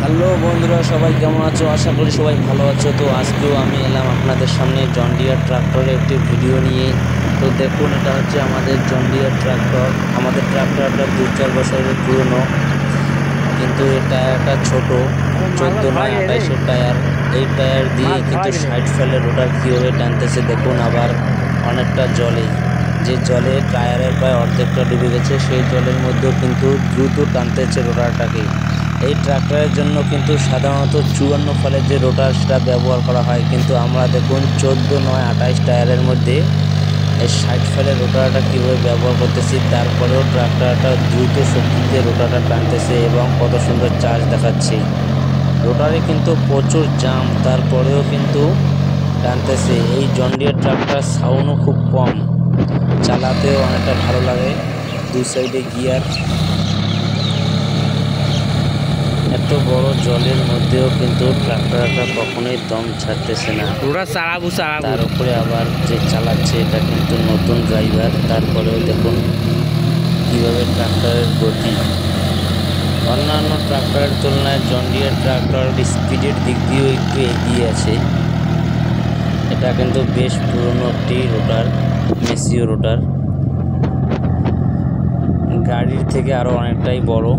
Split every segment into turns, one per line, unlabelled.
Hello বন্ধুরা, সবাই কেমন আছো? আশা করি সবাই ভালো আছো। তো আজকেও আমি এলাম আপনাদের সামনে জন ডিয়ার ট্রাক্টরের একটি ভিডিও নিয়ে। তো দেখুন, এটা হচ্ছে আমাদের জন ডিয়ার ট্রাক্টর। আমাদের ট্রাক্টরটা 2-4 বছরের পুরনো, কিন্তু এই টায়ারটা ছোট, 14-28 টায়ার। এই টায়ার দিয়ে কিন্তু 60 ফেলে রোটার কীভাবে টানতেছে দেখুন। আবার অনেকটা জলে, যে জলে টায়ারের প্রায় অর্ধেকটা ডুবে গেছে, সেই জলের মধ্যেও কিন্তু দ্রুত টানতেছে রোটারটাকে। এই ট্রাক্টরের জন্য কিন্তু সাধারণত 54 ফেলের যে রোটার সেটা ব্যবহার করা হয়, কিন্তু আমরা দেখুন 14-9-28 টায়ারের মধ্যে এই 60 ফেলের রোটারটা কীভাবে ব্যবহার করতেছি। তারপরেও ট্রাক্টরটা দ্রুত শক্তিতে রোটারটা টানতেছে এবং কত সুন্দর চার্জ দেখাচ্ছে। রোটারে কিন্তু প্রচুর জাম, তারপরেও কিন্তু টানতেছে। এই জন ডিয়ার ট্রাক্টর সাউন্ডও খুব কম, চালাতেও অনেকটা ভালো লাগে। 2 সাইডে গিয়ার। এত বড় জলের মধ্যেও কিন্তু ট্রাক্টরটা কখনোই দম ছাড়তেছে না। তার উপরে আবার যে চালাচ্ছে এটা কিন্তু নতুন ড্রাইভার, তারপরেও দেখুন কীভাবে ট্রাক্টরের গতি। অন্যান্য ট্রাক্টরের তুলনায় জন ডিয়ার ট্রাক্টর স্পিডের দিক দিয়েও একটু এগিয়ে আছে। এটা কিন্তু বেশ পুরনো একটি রোটার, মেসিও রোটার। গাড়ির থেকে আরও অনেকটাই বড়,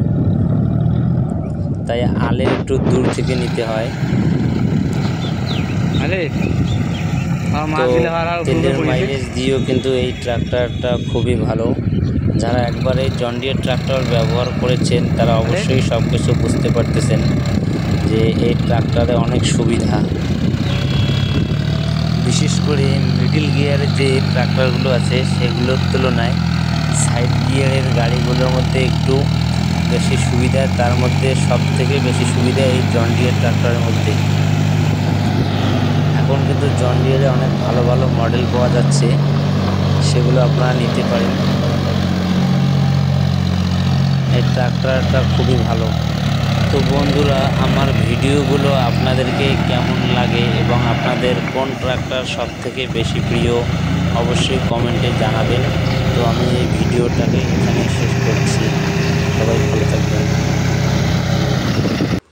তাই আলের একটু দূর থেকে নিতে হয়। তো তেলের মাইলেজ দিয়েও কিন্তু এই ট্রাক্টরটা খুবই ভালো। যারা একবার এই জন ডিয়ার ট্রাক্টর ব্যবহার করেছেন তারা অবশ্যই সব কিছু বুঝতে পারতেছেন যে এই ট্রাক্টরে অনেক সুবিধা। বিশেষ করে মিডিল গিয়ারের যে ট্রাক্টরগুলো আছে সেগুলোর তুলনায় সাইড গিয়ারের গাড়িগুলোর মধ্যে একটু বেশি সুবিধা। তার মধ্যে সব থেকে বেশি সুবিধা এই জন ডিয়ার ট্রাক্টরের মধ্যে। এখন কিন্তু জন ডিয়ারে অনেক ভালো ভালো মডেল পাওয়া যাচ্ছে, সেগুলো আপনারা নিতে পারেন। এই ট্রাক্টরটা খুবই ভালো। তো বন্ধুরা, আমার ভিডিওগুলো আপনাদেরকে কেমন লাগে এবং আপনাদের কোন ট্রাক্টর সব থেকে বেশি প্রিয় অবশ্যই কমেন্টে জানাবেন। তো আমি এই ভিডিওটাকে এখানে শেষ করছি। সবাই ভালো থাকবেন।